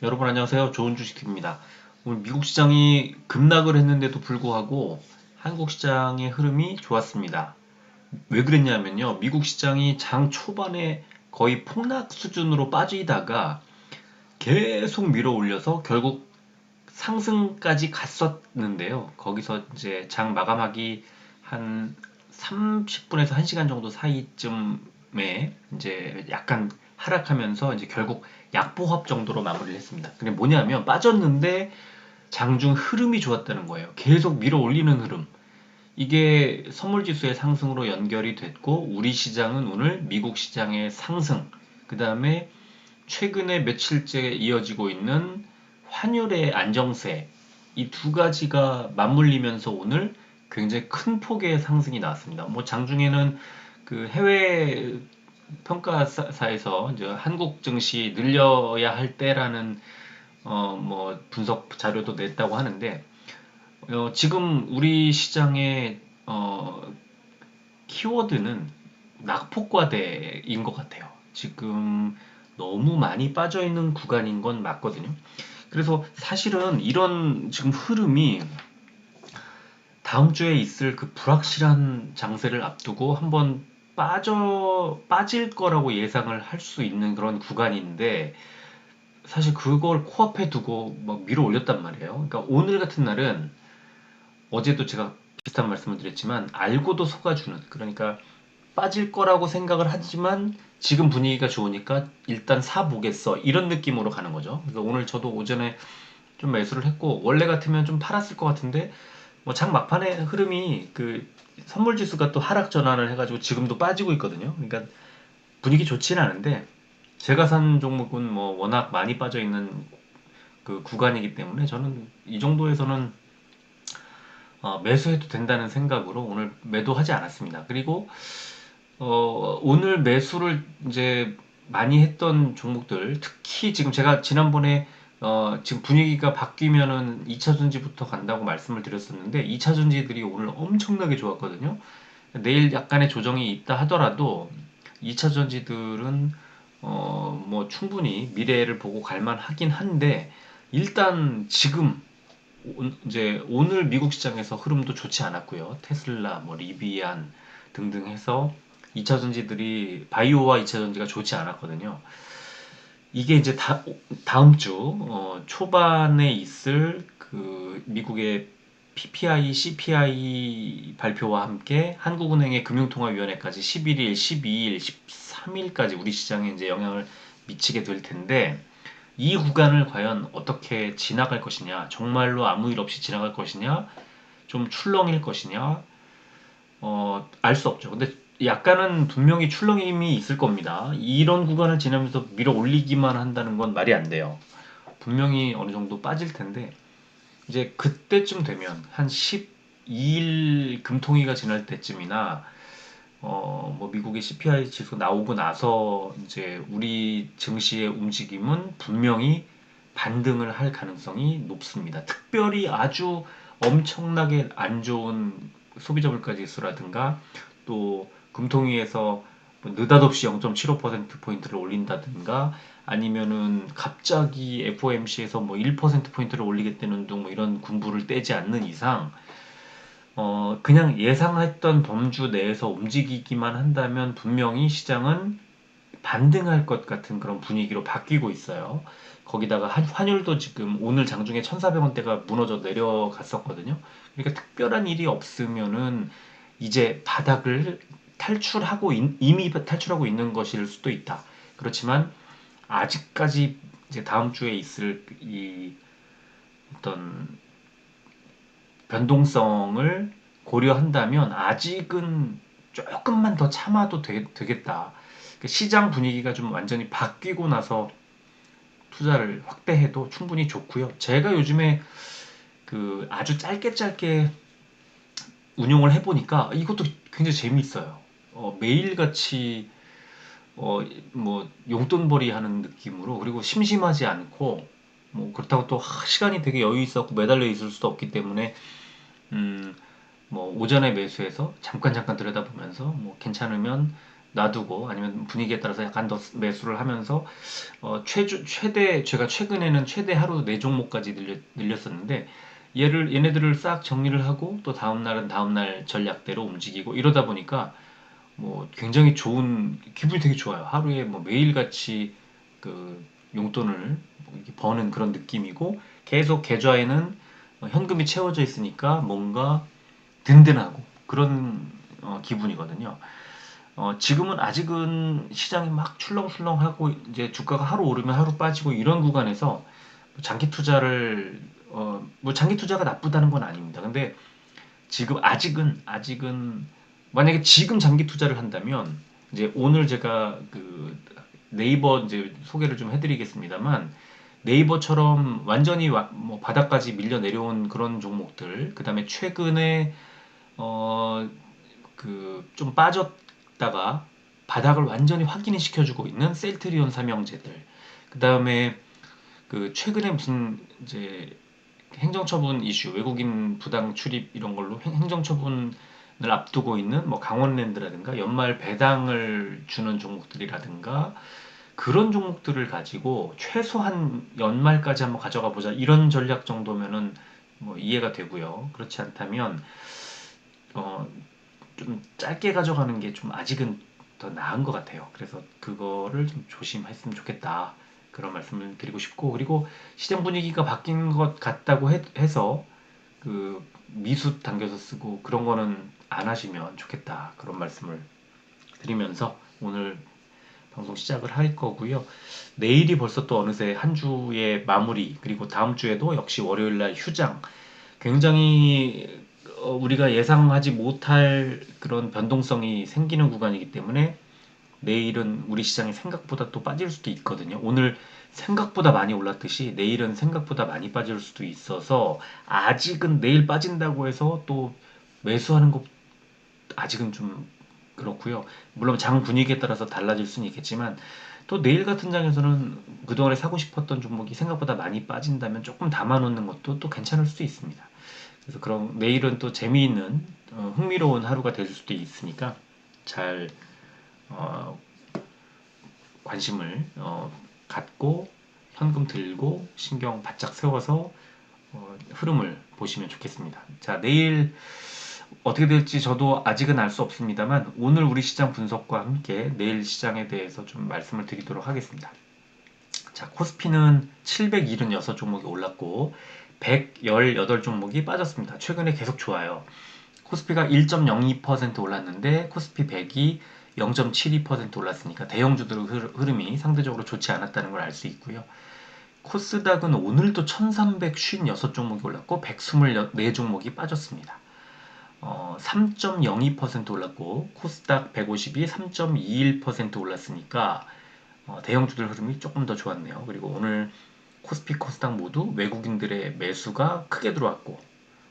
여러분 안녕하세요. 좋은 주식입니다. 오늘 미국 시장이 급락을 했는데도 불구하고 한국 시장의 흐름이 좋았습니다. 왜 그랬냐면요. 미국 시장이 장 초반에 거의 폭락 수준으로 빠지다가 계속 밀어 올려서 결국 상승까지 갔었는데요. 거기서 이제 장 마감하기 한 30분에서 1시간 정도 사이쯤에 이제 약간 하락하면서 이제 결국 약보합 정도로 마무리를 했습니다. 그게 뭐냐면 빠졌는데 장중 흐름이 좋았다는 거예요. 계속 밀어 올리는 흐름. 이게 선물지수의 상승으로 연결이 됐고 우리 시장은 오늘 미국 시장의 상승, 그 다음에 최근에 며칠째 이어지고 있는 환율의 안정세, 이 두 가지가 맞물리면서 오늘 굉장히 큰 폭의 상승이 나왔습니다. 뭐 장중에는 그 해외 평가사에서 이제 한국 증시 늘려야 할 때라는 뭐 분석 자료도 냈다고 하는데 지금 우리 시장의 키워드는 낙폭과대인 것 같아요. 지금 너무 많이 빠져 있는 구간인 건 맞거든요. 그래서 사실은 이런 지금 흐름이 다음 주에 있을 그 불확실한 장세를 앞두고 한번 빠질 거라고 예상을 할 수 있는 그런 구간인데 사실 그걸 코앞에 두고 막 밀어 올렸단 말이에요. 그러니까 오늘 같은 날은 어제도 제가 비슷한 말씀을 드렸지만 알고도 속아주는, 그러니까 빠질 거라고 생각을 하지만 지금 분위기가 좋으니까 일단 사보겠어 이런 느낌으로 가는 거죠. 그러니까 오늘 저도 오전에 좀 매수를 했고 원래 같으면 좀 팔았을 것 같은데 뭐 장 막판에 흐름이 그 선물 지수가 또 하락 전환을 해가지고 지금도 빠지고 있거든요. 그러니까 분위기 좋지는 않은데 제가 산 종목은 뭐 워낙 많이 빠져 있는 그 구간이기 때문에 저는 이 정도에서는 매수해도 된다는 생각으로 오늘 매도하지 않았습니다. 그리고 오늘 매수를 이제 많이 했던 종목들, 특히 지금 제가 지난번에 지금 분위기가 바뀌면은 2차 전지부터 간다고 말씀을 드렸었는데 2차 전지들이 오늘 엄청나게 좋았거든요. 내일 약간의 조정이 있다 하더라도 2차 전지들은 뭐 충분히 미래를 보고 갈만 하긴 한데 일단 지금 이제 오늘 미국 시장에서 흐름도 좋지 않았고요. 테슬라, 뭐 리비안 등등 해서 2차 전지들이 바이오와 2차 전지가 좋지 않았거든요. 이게 이제 다음 주 초반에 있을 그 미국의 PPI, CPI 발표와 함께 한국은행의 금융통화위원회까지 11일, 12일, 13일까지 우리 시장에 이제 영향을 미치게 될 텐데 이 구간을 과연 어떻게 지나갈 것이냐, 정말로 아무 일 없이 지나갈 것이냐, 좀 출렁일 것이냐, 알 수 없죠. 근데 약간은 분명히 출렁임이 있을 겁니다. 이런 구간을 지나면서 밀어 올리기만 한다는 건 말이 안 돼요. 분명히 어느 정도 빠질 텐데, 이제 그때쯤 되면, 한 12일 금통위가 지날 때쯤이나, 뭐 미국의 CPI 지수 나오고 나서 이제 우리 증시의 움직임은 분명히 반등을 할 가능성이 높습니다. 특별히 아주 엄청나게 안 좋은 소비자 물가 지수라든가 또 금통위에서 뭐 느닷없이 0.75%포인트를 올린다든가 아니면은 갑자기 FOMC에서 뭐 1%포인트를 올리겠다는 등 뭐 이런 군부를 떼지 않는 이상 그냥 예상했던 범주 내에서 움직이기만 한다면 분명히 시장은 반등할 것 같은 그런 분위기로 바뀌고 있어요. 거기다가 환율도 지금 오늘 장중에 1,400원대가 무너져 내려갔었거든요. 그러니까 특별한 일이 없으면은 이제 바닥을 이미 탈출하고 있는 것일 수도 있다. 그렇지만 아직까지 이제 다음 주에 있을 이 어떤 변동성을 고려한다면 아직은 조금만 더 참아도 되겠다. 시장 분위기가 좀 완전히 바뀌고 나서 투자를 확대해도 충분히 좋고요. 제가 요즘에 그 아주 짧게 짧게 운용을 해보니까 이것도 굉장히 재미있어요. 매일같이 뭐 용돈벌이 하는 느낌으로 그리고 심심하지 않고 뭐 그렇다고 또 시간이 되게 여유 있었고 매달려 있을 수도 없기 때문에 음, 뭐 오전에 매수해서 잠깐 들여다보면서 뭐 괜찮으면 놔두고 아니면 분위기에 따라서 약간 더 매수를 하면서 최대 제가 최근에는 최대 하루 4종목까지 늘렸었는데 얘네들을 싹 정리를 하고 또 다음 날은 다음 날 전략대로 움직이고 이러다 보니까 뭐 굉장히 좋은 기분이 되게 좋아요. 하루에 뭐 매일같이 그 용돈을 뭐 이렇게 버는 그런 느낌이고 계속 계좌에는 현금이 채워져 있으니까 뭔가 든든하고 그런 기분이거든요. 지금은 아직은 시장이 막 출렁출렁하고 이제 주가가 하루 오르면 하루 빠지고 이런 구간에서 장기 투자를 뭐 장기 투자가 나쁘다는 건 아닙니다. 근데 지금 아직은 만약에 지금 장기 투자를 한다면 이제 오늘 제가 그 네이버 이제 소개를 좀 해드리겠습니다만 네이버처럼 완전히 뭐 바닥까지 밀려 내려온 그런 종목들 그다음에 최근에 어 그 좀 빠졌다가 바닥을 완전히 확인을 시켜주고 있는 셀트리온 삼형제들 그다음에 그 최근에 무슨 이제 행정처분 이슈, 외국인 부당 출입 이런 걸로 행정처분을 앞두고 있는 뭐 강원랜드라든가 연말 배당을 주는 종목들이라든가 그런 종목들을 가지고 최소한 연말까지 한번 가져가 보자 이런 전략 정도면은 뭐 이해가 되고요. 그렇지 않다면 어, 좀 짧게 가져가는 게 좀 아직은 더 나은 것 같아요. 그래서 그거를 좀 조심했으면 좋겠다. 그런 말씀을 드리고 싶고, 그리고 시장 분위기가 바뀐 것 같다고 해서 그 미수 당겨서 쓰고 그런 거는 안 하시면 좋겠다. 그런 말씀을 드리면서 오늘 방송 시작을 할 거고요. 내일이 벌써 또 어느새 한 주의 마무리, 그리고 다음 주에도 역시 월요일 날 휴장. 굉장히 우리가 예상하지 못할 그런 변동성이 생기는 구간이기 때문에 내일은 우리 시장이 생각보다 또 빠질 수도 있거든요. 오늘 생각보다 많이 올랐듯이 내일은 생각보다 많이 빠질 수도 있어서 아직은 내일 빠진다고 해서 또 매수하는 것 아직은 좀 그렇고요. 물론 장 분위기에 따라서 달라질 수는 있겠지만 또 내일 같은 장에서는 그동안에 사고 싶었던 종목이 생각보다 많이 빠진다면 조금 담아놓는 것도 또 괜찮을 수도 있습니다. 그래서 그럼 내일은 또 재미있는 흥미로운 하루가 될 수도 있으니까 잘 어, 관심을 갖고 현금 들고 신경 바짝 세워서 흐름을 보시면 좋겠습니다. 자, 내일 어떻게 될지 저도 아직은 알 수 없습니다만 오늘 우리 시장 분석과 함께 내일 시장에 대해서 좀 말씀을 드리도록 하겠습니다. 자, 코스피는 776종목이 올랐고 118종목이 빠졌습니다. 최근에 계속 좋아요. 코스피가 1.02% 올랐는데 코스피 100이 0.72% 올랐으니까 대형주들의 흐름이 상대적으로 좋지 않았다는 걸 알 수 있고요. 코스닥은 오늘도 1356종목이 올랐고 124종목이 빠졌습니다. 3.02% 올랐고 코스닥 150이 3.21% 올랐으니까 대형주들 흐름이 조금 더 좋았네요. 그리고 오늘 코스피, 코스닥 모두 외국인들의 매수가 크게 들어왔고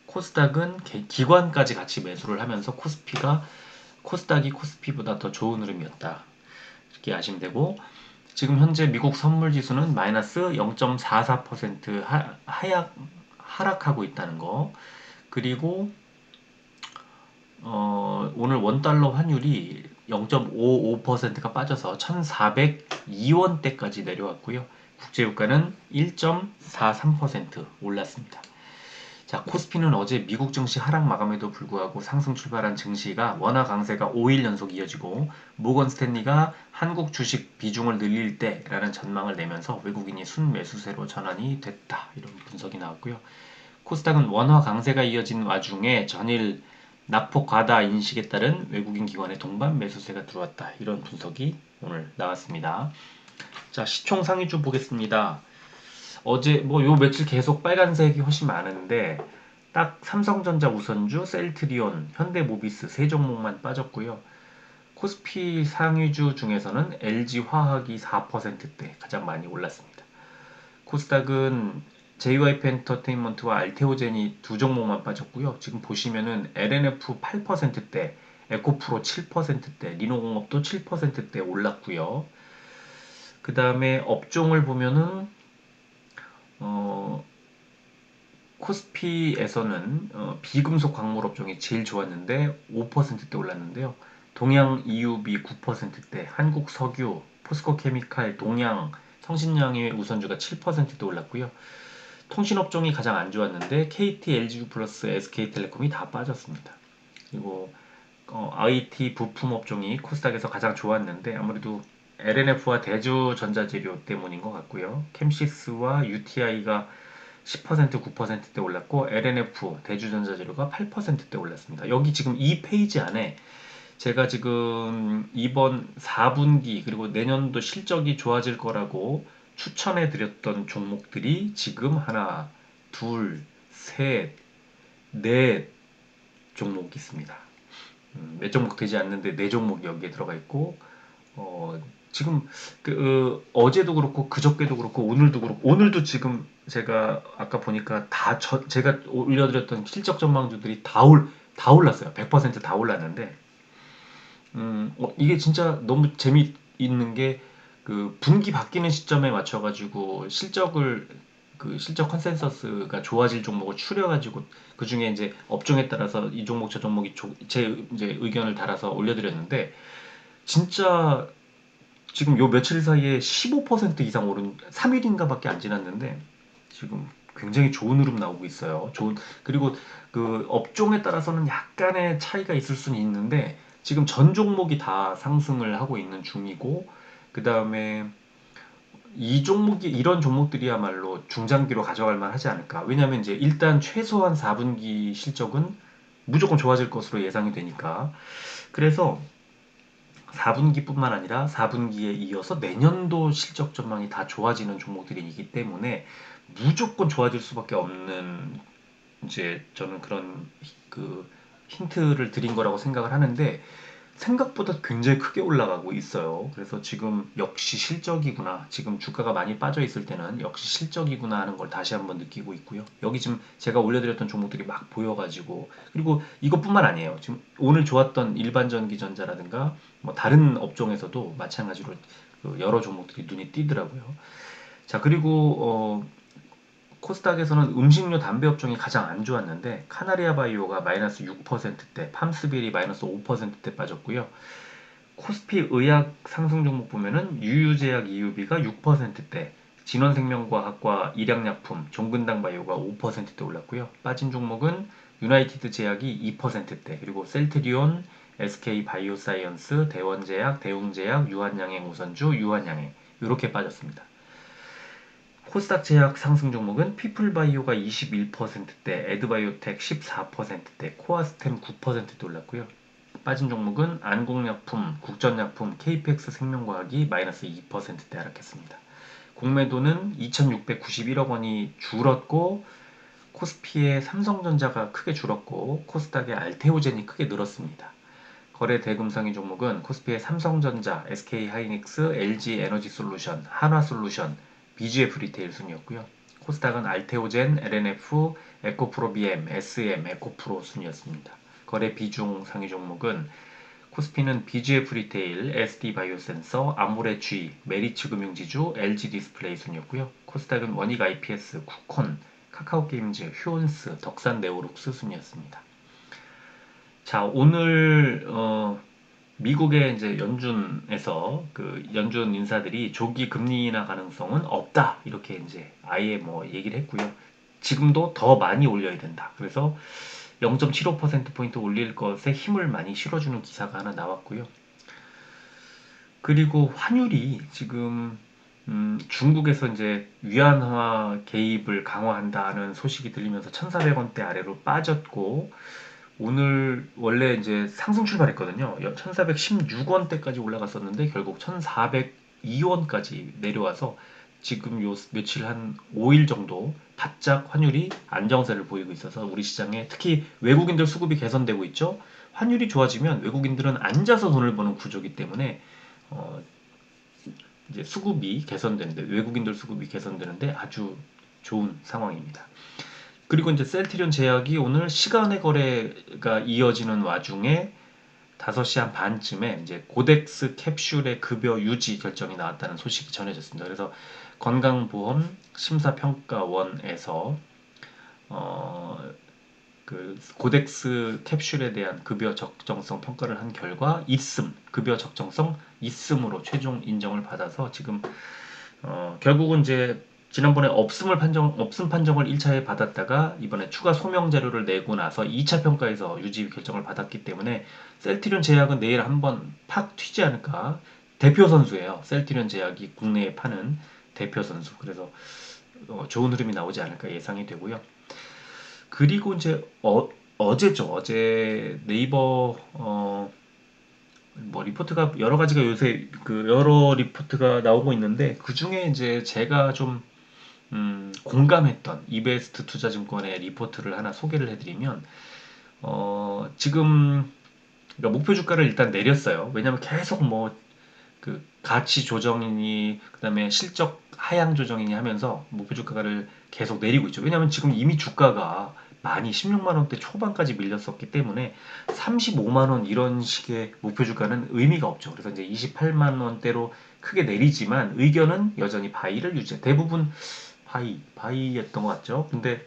코스닥은 기관까지 같이 매수를 하면서 코스닥이 코스피보다 더 좋은 흐름이었다. 이렇게 아시면 되고 지금 현재 미국 선물 지수는 마이너스 0.44% 하락하고 있다는 거. 그리고 오늘 원달러 환율이 0.55%가 빠져서 1,402원대까지 내려왔고요. 국제유가는 1.43% 올랐습니다. 자, 코스피는 어제 미국 증시 하락 마감에도 불구하고 상승 출발한 증시가 원화 강세가 5일 연속 이어지고 모건 스탠리가 한국 주식 비중을 늘릴 때라는 전망을 내면서 외국인이 순매수세로 전환이 됐다. 이런 분석이 나왔고요. 코스닥은 원화 강세가 이어진 와중에 전일 낙폭 과다 인식에 따른 외국인 기관의 동반 매수세가 들어왔다. 이런 분석이 오늘 나왔습니다. 자, 시총 상위주 보겠습니다. 어제 뭐 요 며칠 계속 빨간색이 훨씬 많은데 딱 삼성전자 우선주, 셀트리온, 현대모비스 세 종목만 빠졌고요. 코스피 상위주 중에서는 LG화학이 4%대 가장 많이 올랐습니다. 코스닥은 JYP 엔터테인먼트와 알테오젠이 두 종목만 빠졌고요. 지금 보시면은 LNF 8%대, 에코프로 7%대, 리노공업도 7%대 올랐고요. 그 다음에 업종을 보면은 어, 코스피에서는 비금속 광물 업종이 제일 좋았는데 5%대 올랐는데요. 동양 EUB 9%대, 한국석유, 포스코케미칼, 동양, 성신양의 우선주가 7%대 올랐고요. 통신업종이 가장 안 좋았는데 KT, LG플러스, SK텔레콤이 다 빠졌습니다. 그리고 IT 부품 업종이 코스닥에서 가장 좋았는데 아무래도 LNF와 대주전자재료 때문인 것 같고요. 캠시스와 UTI가 10% 9%대 올랐고 LNF 대주전자재료가 8%대 올랐습니다. 여기 지금 이 페이지 안에 제가 지금 이번 4분기 그리고 내년도 실적이 좋아질 거라고 추천해 드렸던 종목들이 지금 하나, 둘, 셋, 넷 종목 있습니다. 몇 종목 되지 않는데 네 종목이 여기에 들어가 있고 지금 어제도 그렇고 그저께도 그렇고 오늘도 그렇고 오늘도 지금 제가 아까 보니까 제가 올려드렸던 실적 전망주들이 다 올랐어요. 100%다 올랐는데 이게 진짜 너무 재미있는 게 그 분기 바뀌는 시점에 맞춰가지고 실적 컨센서스가 좋아질 종목을 추려가지고 그 중에 이제 업종에 따라서 이 종목 저 종목이 제 이제 의견을 달아서 올려드렸는데 진짜 지금 요 며칠 사이에 15% 이상 오른 3일인가밖에 안 지났는데 지금 굉장히 좋은 흐름 나오고 있어요. 그리고 그 업종에 따라서는 약간의 차이가 있을 수는 있는데 지금 전 종목이 다 상승을 하고 있는 중이고 그 다음에 이런 종목들이야말로 중장기로 가져갈 만하지 않을까. 왜냐하면 이제 일단 최소한 4분기 실적은 무조건 좋아질 것으로 예상이 되니까. 그래서 4분기뿐만 아니라 4분기에 이어서 내년도 실적 전망이 다 좋아지는 종목들이기 때문에 무조건 좋아질 수밖에 없는 이제 저는 그런 그 힌트를 드린 거라고 생각을 하는데 생각보다 굉장히 크게 올라가고 있어요. 그래서 지금 역시 실적이구나. 지금 주가가 많이 빠져 있을 때는 역시 실적이구나 하는 걸 다시 한번 느끼고 있고요. 여기 지금 제가 올려드렸던 종목들이 막 보여가지고 그리고 이것뿐만 아니에요. 지금 오늘 좋았던 일반전기전자라든가 뭐 다른 업종에서도 마찬가지로 그 여러 종목들이 눈이 띄더라고요. 자 그리고 코스닥에서는 음식료 담배 업종이 가장 안 좋았는데 카나리아 바이오가 마이너스 6%대, 팜스빌이 마이너스 5%대 빠졌고요. 코스피 의학 상승 종목 보면은 유유제약 EUB가 6%대, 진원생명과학과 일양약품, 종근당 바이오가 5%대 올랐고요. 빠진 종목은 유나이티드 제약이 2%대, 그리고 셀트리온, SK 바이오사이언스, 대원제약, 대웅제약, 유한양행 우선주, 유한양행 이렇게 빠졌습니다. 코스닥 제약 상승 종목은 피플바이오가 21%대, 에드바이오텍 14%대, 코아스템 9%대 올랐고요. 빠진 종목은 안국약품, 국전약품, KPX 생명과학이 마이너스 2%대 하락했습니다. 공매도는 2,691억 원이 줄었고 코스피의 삼성전자가 크게 줄었고 코스닥의 알테오젠이 크게 늘었습니다. 거래 대금상위 종목은 코스피의 삼성전자, SK하이닉스, LG에너지솔루션, 한화솔루션, BGF 리테일 순이었고요. 코스닥은 알테오젠, LNF, 에코프로비엠, SM, 에코프로 순이었습니다. 거래 비중 상위 종목은 코스피는 BGF 리테일, SD바이오센서, 아모레G, 메리츠금융지주, LG디스플레이 순이었고요. 코스닥은 원익 IPS, 쿠콘, 카카오게임즈, 휴온스, 덕산네오룩스 순이었습니다. 자, 오늘 미국의 이제 연준에서 그 연준 인사들이 조기 금리 인하 가능성은 없다 이렇게 이제 아예 뭐 얘기를 했고요. 지금도 더 많이 올려야 된다. 그래서 0.75%포인트 올릴 것에 힘을 많이 실어주는 기사가 하나 나왔고요. 그리고 환율이 지금 중국에서 이제 위안화 개입을 강화한다는 소식이 들리면서 1,400원대 아래로 빠졌고 오늘 원래 이제 상승 출발했거든요. 1,416원대까지 올라갔었는데 결국 1,402원까지 내려와서 지금 요 며칠 한 5일 정도 바짝 환율이 안정세를 보이고 있어서 우리 시장에 특히 외국인들 수급이 개선되고 있죠. 환율이 좋아지면 외국인들은 앉아서 돈을 버는 구조이기 때문에 어, 이제 수급이 개선되는데 외국인들 수급이 개선되는데 아주 좋은 상황입니다. 그리고 이제 셀트리온 제약이 오늘 시간의 거래가 이어지는 와중에 5시 한 반쯤에 이제 고덱스 캡슐의 급여 유지 결정이 나왔다는 소식이 전해졌습니다. 그래서 건강보험 심사평가원에서 어, 그 고덱스 캡슐에 대한 급여 적정성 평가를 한 결과 있음, 급여 적정성 있음으로 최종 인정을 받아서 지금 결국은 이제 지난번에 없음 판정을 1차에 받았다가 이번에 추가 소명 자료를 내고 나서 2차 평가에서 유지 결정을 받았기 때문에 셀트리온 제약은 내일 한번 팍 튀지 않을까. 대표 선수예요. 셀트리온 제약이 국내에 파는 대표 선수. 그래서 좋은 흐름이 나오지 않을까 예상이 되고요. 그리고 이제 어제죠. 어제 네이버 뭐 리포트가 여러 가지가 요새 그 여러 리포트가 나오고 있는데 그 중에 이제 제가 좀 공감했던 이베스트 투자증권의 리포트를 하나 소개를 해드리면 지금 그러니까 목표 주가를 일단 내렸어요. 왜냐하면 계속 뭐 그 가치 조정이니 그다음에 실적 하향 조정이니 하면서 목표 주가를 계속 내리고 있죠. 왜냐하면 지금 이미 주가가 많이 16만 원대 초반까지 밀렸었기 때문에 35만 원 이런 식의 목표 주가는 의미가 없죠. 그래서 이제 28만 원대로 크게 내리지만 의견은 여전히 바이를 유지. 대부분 바이였던 것 같죠. 근데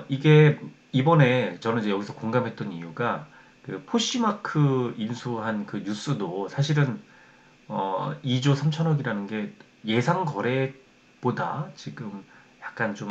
이게 이번에 저는 이제 여기서 공감했던 이유가 그 포시마크 인수한 그 뉴스도 사실은 2조 3천억이라는 게 예상 거래보다 지금 약간 좀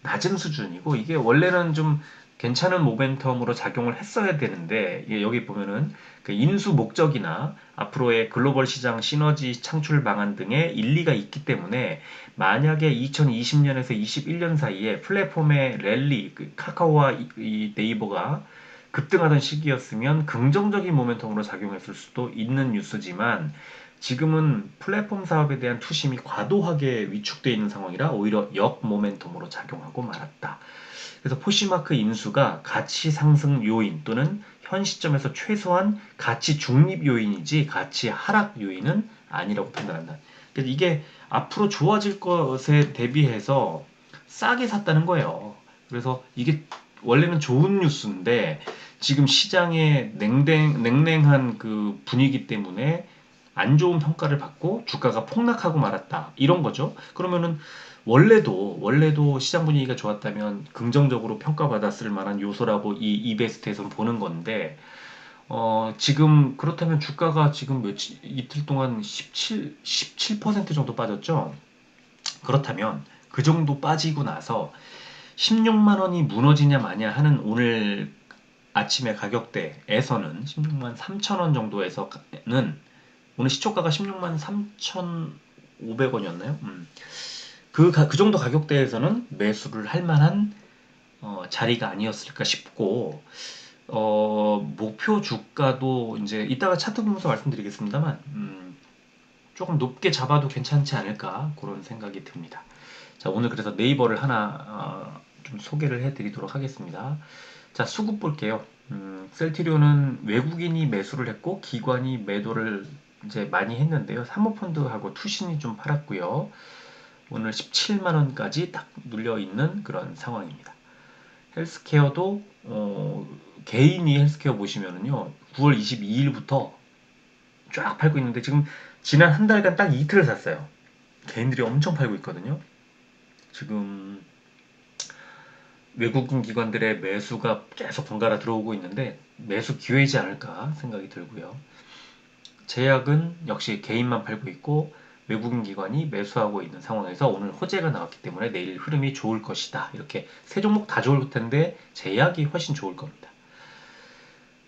낮은 수준이고 이게 원래는 좀 괜찮은 모멘텀으로 작용을 했어야 되는데 여기 보면은 그 인수 목적이나 앞으로의 글로벌 시장 시너지 창출 방안 등의 일리가 있기 때문에 만약에 2020년에서 21년 사이에 플랫폼의 랠리, 그 카카오와 이 네이버가 급등하던 시기였으면 긍정적인 모멘텀으로 작용했을 수도 있는 뉴스지만 지금은 플랫폼 사업에 대한 투심이 과도하게 위축되어 있는 상황이라 오히려 역 모멘텀으로 작용하고 말았다. 그래서 포시마크 인수가 가치 상승 요인 또는 현 시점에서 최소한 가치 중립 요인이지 가치 하락 요인은 아니라고 판단한다. 그래서 이게 앞으로 좋아질 것에 대비해서 싸게 샀다는 거예요. 그래서 이게 원래는 좋은 뉴스인데 지금 시장의 냉랭한 그 분위기 때문에 안 좋은 평가를 받고 주가가 폭락하고 말았다. 이런 거죠. 그러면은 원래도 시장 분위기가 좋았다면 긍정적으로 평가받았을 만한 요소라고 이 이베스트에서는 보는 건데 지금 그렇다면 주가가 지금 이틀 동안 17% 정도 빠졌죠. 그렇다면 그 정도 빠지고 나서 16만 원이 무너지냐 마냐 하는 오늘 아침의 가격대에서는 16만 3천 원 정도에서는 오늘 시초가가 16만 3,500원이었나요? 그 정도 가격대에서는 매수를 할 만한 자리가 아니었을까 싶고 목표 주가도 이제 이따가 차트 보면서 말씀드리겠습니다만 조금 높게 잡아도 괜찮지 않을까 그런 생각이 듭니다. 자, 오늘 그래서 네이버를 하나 좀 소개를 해드리도록 하겠습니다. 자, 수급 볼게요. 셀트리온은 외국인이 매수를 했고 기관이 매도를 이제 많이 했는데요. 사모펀드하고 투신이 좀 팔았고요. 오늘 17만 원까지 딱 눌려 있는 그런 상황입니다. 헬스케어도 개인이 헬스케어 보시면은요. 9월 22일부터 쫙 팔고 있는데 지금 지난 한 달간 딱 이틀을 샀어요. 개인들이 엄청 팔고 있거든요. 지금 외국인 기관들의 매수가 계속 번갈아 들어오고 있는데 매수 기회이지 않을까 생각이 들고요. 제약은 역시 개인만 팔고 있고 외국인 기관이 매수하고 있는 상황에서 오늘 호재가 나왔기 때문에 내일 흐름이 좋을 것이다. 이렇게 세 종목 다 좋을 텐데 제약이 훨씬 좋을 겁니다.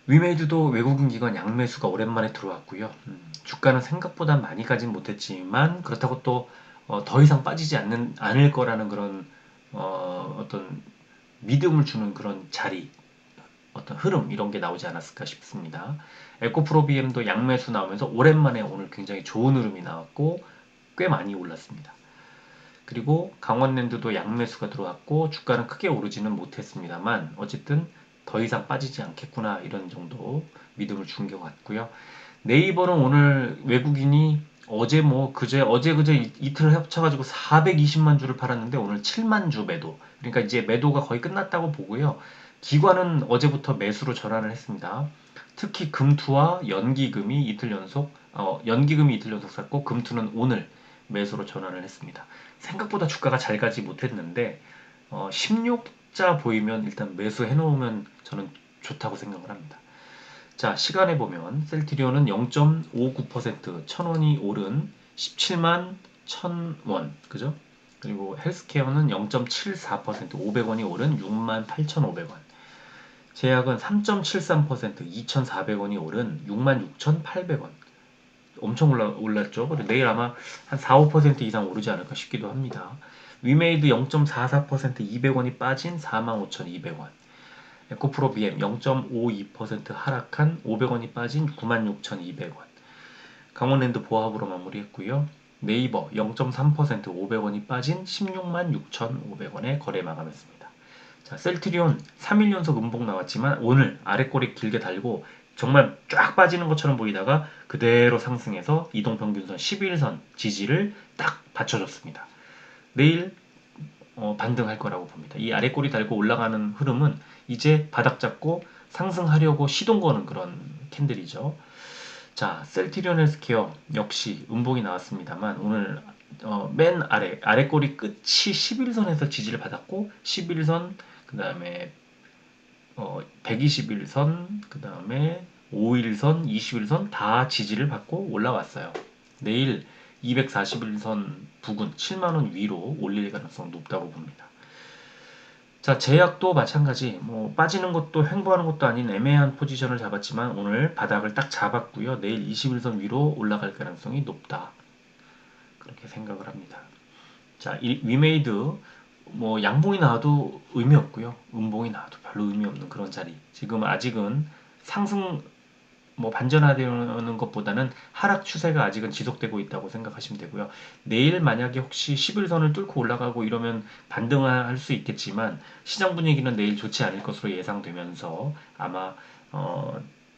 위메이드도 외국인 기관 양매수가 오랜만에 들어왔고요. 주가는 생각보다 많이 가진 못했지만 그렇다고 또 더 이상 빠지지 않을 거라는 그런 어떤 믿음을 주는 그런 자리, 어떤 흐름 이런 게 나오지 않았을까 싶습니다. 에코프로비엠도 양매수 나오면서 오랜만에 오늘 굉장히 좋은 흐름이 나왔고 꽤 많이 올랐습니다. 그리고 강원랜드도 양매수가 들어왔고 주가는 크게 오르지는 못했습니다만 어쨌든 더 이상 빠지지 않겠구나 이런 정도 믿음을 준 것 같고요. 네이버는 오늘 외국인이 어제 그제 이틀 합쳐가지고 420만 주를 팔았는데 오늘 7만 주 매도. 그러니까 이제 매도가 거의 끝났다고 보고요. 기관은 어제부터 매수로 전환을 했습니다. 특히 금투와 연기금이 이틀 연속 샀고 금투는 오늘 매수로 전환을 했습니다. 생각보다 주가가 잘 가지 못했는데 16 흑자 보이면 일단 매수해 놓으면 저는 좋다고 생각을 합니다. 자, 시간에 보면 셀트리온은 0.59% 1000원이 오른 17만 1000원, 그죠? 그리고 헬스케어는 0.74% 500원이 오른 6만 8,500원. 제약은 3.73% 2,400원이 오른 66,800원. 엄청 올랐죠. 그리고 내일 아마 한 4, 5% 이상 오르지 않을까 싶기도 합니다. 위메이드 0.44% 200원이 빠진 45,200원. 에코프로 BM 0.52% 하락한 500원이 빠진 96,200원. 강원랜드 보합으로 마무리했고요. 네이버 0.3% 500원이 빠진 16만 6,500원에 거래 마감했습니다. 자, 셀트리온 3일 연속 음봉 나왔지만 오늘 아래꼬리 길게 달고 정말 쫙 빠지는 것처럼 보이다가 그대로 상승해서 이동평균선 11선 지지를 딱 받쳐줬습니다. 내일 반등할 거라고 봅니다. 이 아래꼬리 달고 올라가는 흐름은 이제 바닥 잡고 상승하려고 시동 거는 그런 캔들이죠. 자, 셀트리온 헬스케어 역시 음봉이 나왔습니다만 오늘 맨 아래꼬리 끝이 11선에서 지지를 받았고 11선 그 다음에 121선 그 다음에 5일선 21선 다 지지를 받고 올라왔어요. 내일 241선 부근 7만원 위로 올릴 가능성 높다고 봅니다. 자, 제약도 마찬가지 뭐 빠지는 것도 횡보하는 것도 아닌 애매한 포지션을 잡았지만 오늘 바닥을 딱 잡았고요. 내일 21선 위로 올라갈 가능성이 높다. 그렇게 생각을 합니다. 자, 위메이드 뭐 양봉이 나와도 의미 없고요. 음봉이 나와도 별로 의미 없는 그런 자리. 지금 아직은 상승 뭐 반전하려는 것보다는 하락 추세가 아직은 지속되고 있다고 생각하시면 되고요. 내일 만약에 혹시 11선을 뚫고 올라가고 이러면 반등할 수 있겠지만 시장 분위기는 내일 좋지 않을 것으로 예상되면서 아마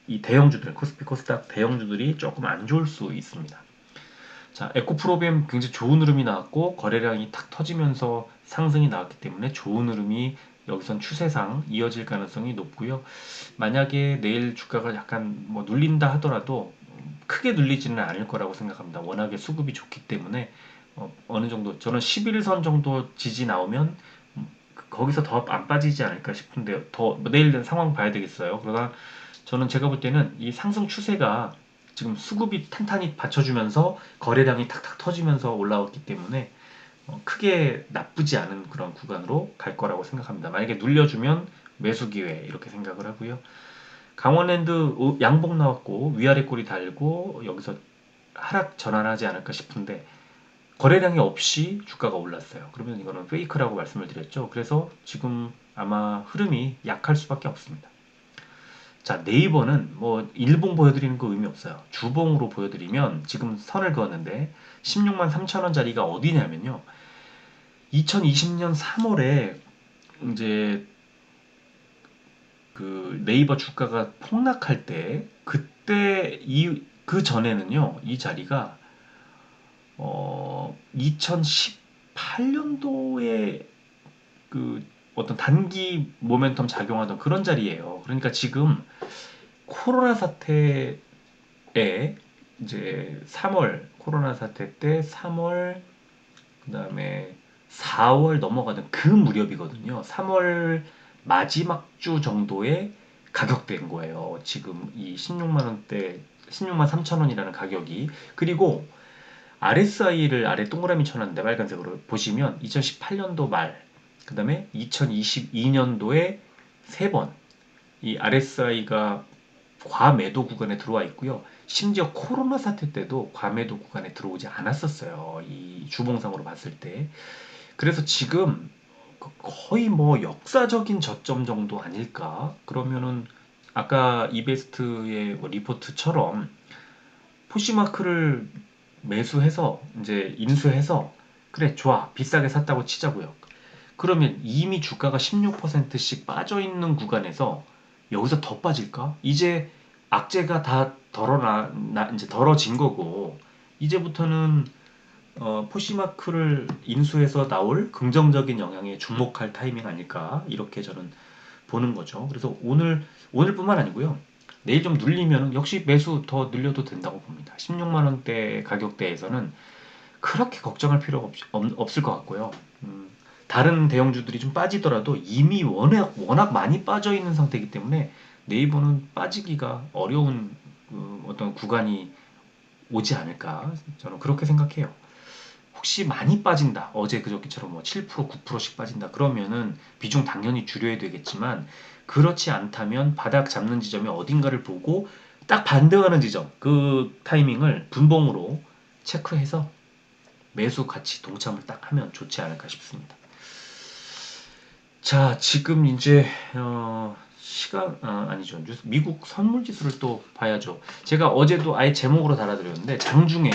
이 대형주들 코스피 코스닥 대형주들이 조금 안 좋을 수 있습니다. 자, 에코프로비엠 굉장히 좋은 흐름이 나왔고 거래량이 탁 터지면서 상승이 나왔기 때문에 좋은 흐름이 여기선 추세상 이어질 가능성이 높고요. 만약에 내일 주가가 약간 뭐 눌린다 하더라도 크게 눌리지는 않을 거라고 생각합니다. 워낙에 수급이 좋기 때문에 느 정도 저는 11선 정도 지지 나오면 거기서 더 안 빠지지 않을까 싶은데 더 내일 상황 봐야 되겠어요. 그러나 저는 제가 볼 때는 이 상승 추세가 지금 수급이 탄탄히 받쳐주면서 거래량이 탁탁 터지면서 올라왔기 때문에 크게 나쁘지 않은 그런 구간으로 갈 거라고 생각합니다. 만약에 눌려주면 매수 기회 이렇게 생각을 하고요. 강원랜드 양봉 나왔고 위아래 꼬리 달고 여기서 하락 전환하지 않을까 싶은데 거래량이 없이 주가가 올랐어요. 그러면 이거는 페이크라고 말씀을 드렸죠. 그래서 지금 아마 흐름이 약할 수밖에 없습니다. 자, 네이버는 뭐 일봉 보여드리는 거 의미 없어요. 주봉으로 보여드리면 지금 선을 그었는데 16만 3천 원짜리가 어디냐면요. 2020년 3월에 이제 그 네이버 주가가 폭락할 때 그때 그 전에는요. 이 자리가 2018년도에 그 어떤 단기 모멘텀 작용하던 그런 자리예요. 그러니까 지금 코로나 사태에 이제 3월 코로나 사태 때 3월 그다음에 4월 넘어가던 그 무렵이거든요. 3월 마지막 주 정도에 가격대인 거예요. 지금 이 16만 원대 16만 3천 원이라는 가격이. 그리고 RSI를 아래 동그라미 쳐놨는데 빨간색으로 보시면 2018년도 말 그다음에 2022년도에 3번 이 RSI가 과매도 구간에 들어와 있고요. 심지어 코로나 사태 때도 과매도 구간에 들어오지 않았었어요. 이 주봉상으로 봤을 때. 그래서 지금 거의 뭐 역사적인 저점 정도 아닐까? 그러면은 아까 이베스트의 뭐 리포트처럼 푸시마크를 매수해서 이제 인수해서 그래 좋아 비싸게 샀다고 치자고요. 그러면 이미 주가가 16%씩 빠져 있는 구간에서 여기서 더 빠질까? 이제 악재가 다 이제 덜어진 거고 이제부터는 포시마크를 인수해서 나올 긍정적인 영향에 주목할 타이밍 아닐까 이렇게 저는 보는 거죠. 그래서 오늘뿐만 아니고요. 내일 좀 눌리면 역시 매수 더 늘려도 된다고 봅니다. 16만 원대 가격대에서는 그렇게 걱정할 필요가 없을 것 같고요. 다른 대형주들이 좀 빠지더라도 이미 워낙 많이 빠져 있는 상태이기 때문에 네이버는 빠지기가 어려운 어떤 구간이 오지 않을까 저는 그렇게 생각해요. 혹시 많이 빠진다. 어제 그저께처럼 뭐 7%, 9%씩 빠진다. 그러면은 비중 당연히 줄여야 되겠지만 그렇지 않다면 바닥 잡는 지점이 어딘가를 보고 딱 반등하는 지점, 그 타이밍을 분봉으로 체크해서 매수 같이 동참을 딱 하면 좋지 않을까 싶습니다. 자, 지금 이제 아니죠. 미국 선물 지수를 또 봐야죠. 제가 어제도 아예 제목으로 달아드렸는데 장중에요.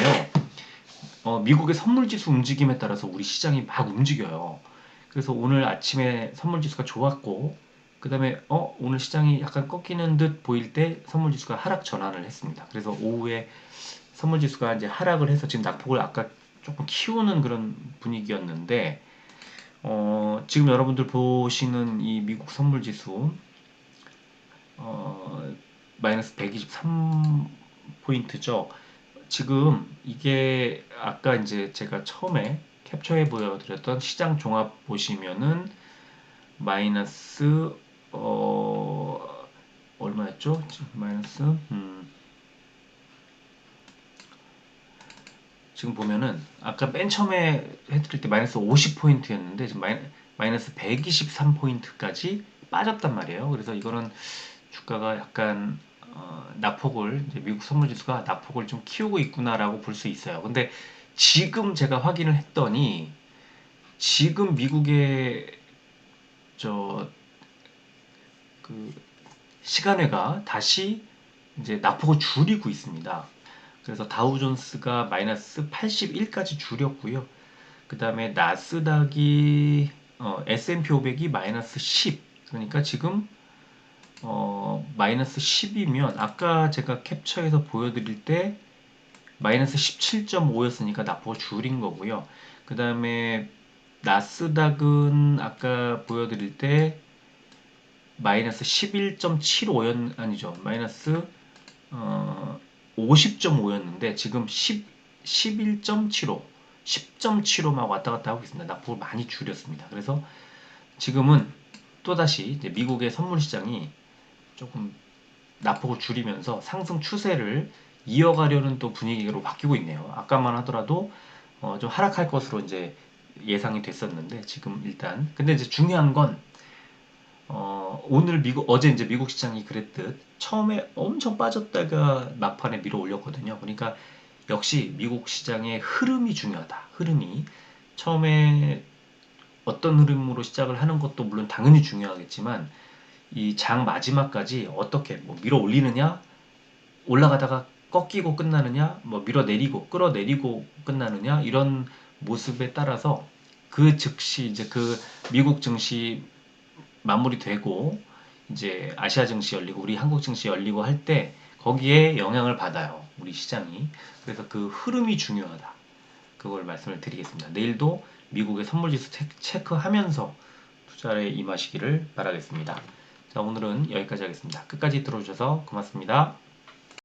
미국의 선물 지수 움직임에 따라서 우리 시장이 막 움직여요. 그래서 오늘 아침에 선물 지수가 좋았고, 그 다음에 오늘 시장이 약간 꺾이는 듯 보일 때 선물 지수가 하락 전환을 했습니다. 그래서 오후에 선물 지수가 이제 하락을 해서 지금 낙폭을 아까 조금 키우는 그런 분위기였는데, 지금 여러분들 보시는 이 미국 선물 지수, 마이너스 123포인트죠. 지금 이게 아까 이제 제가 처음에 캡처해 보여드렸던 시장 종합 보시면은 마이너스 얼마였죠? 마이너스 지금 보면은 아까 맨 처음에 해드릴 때 마이너스 50포인트였는데 지금 마이너스 123포인트까지 빠졌단 말이에요. 그래서 이거는 주가가 약간 낙폭을 이제 미국 선물지수가 낙폭을 좀 키우고 있구나라고 볼 수 있어요. 근데 지금 제가 확인을 했더니 지금 미국의 저 그 시간외가 다시 이제 낙폭을 줄이고 있습니다. 그래서 다우존스가 마이너스 81까지 줄였고요. 그 다음에 나스닥이 S&P 500이 마이너스 10. 그러니까 지금 마이너스 10이면 아까 제가 캡처해서 보여드릴 때 마이너스 17.5였으니까 낙폭을 줄인 거고요. 그 다음에 나스닥은 아까 보여드릴 때 마이너스 11.75였 아니죠. 마이너스 50.5였는데 지금 11.75 10.75막 왔다 갔다 하고 있습니다. 낙폭을 많이 줄였습니다. 그래서 지금은 또다시 이제 미국의 선물 시장이 조금 낙폭을 줄이면서 상승 추세를 이어가려는 또 분위기로 바뀌고 있네요. 아까만 하더라도 좀 하락할 것으로 이제 예상이 됐었는데 지금 일단 근데 이제 중요한 건 오늘 어제 이제 미국 시장이 그랬듯 처음에 엄청 빠졌다가 막판에 밀어 올렸거든요. 그러니까 역시 미국 시장의 흐름이 중요하다. 흐름이 처음에 어떤 흐름으로 시작을 하는 것도 물론 당연히 중요하겠지만 이 장 마지막까지 어떻게 뭐 밀어 올리느냐, 올라가다가 꺾이고 끝나느냐, 뭐 밀어내리고 끌어내리고 끝나느냐 이런 모습에 따라서 그 즉시 이제 그 미국 증시 마무리되고 이제 아시아 증시 열리고 우리 한국 증시 열리고 할 때 거기에 영향을 받아요. 우리 시장이. 그래서 그 흐름이 중요하다. 그걸 말씀을 드리겠습니다. 내일도 미국의 선물지수 체크하면서 투자에 임하시기를 바라겠습니다. 자, 오늘은 여기까지 하겠습니다. 끝까지 들어주셔서 고맙습니다.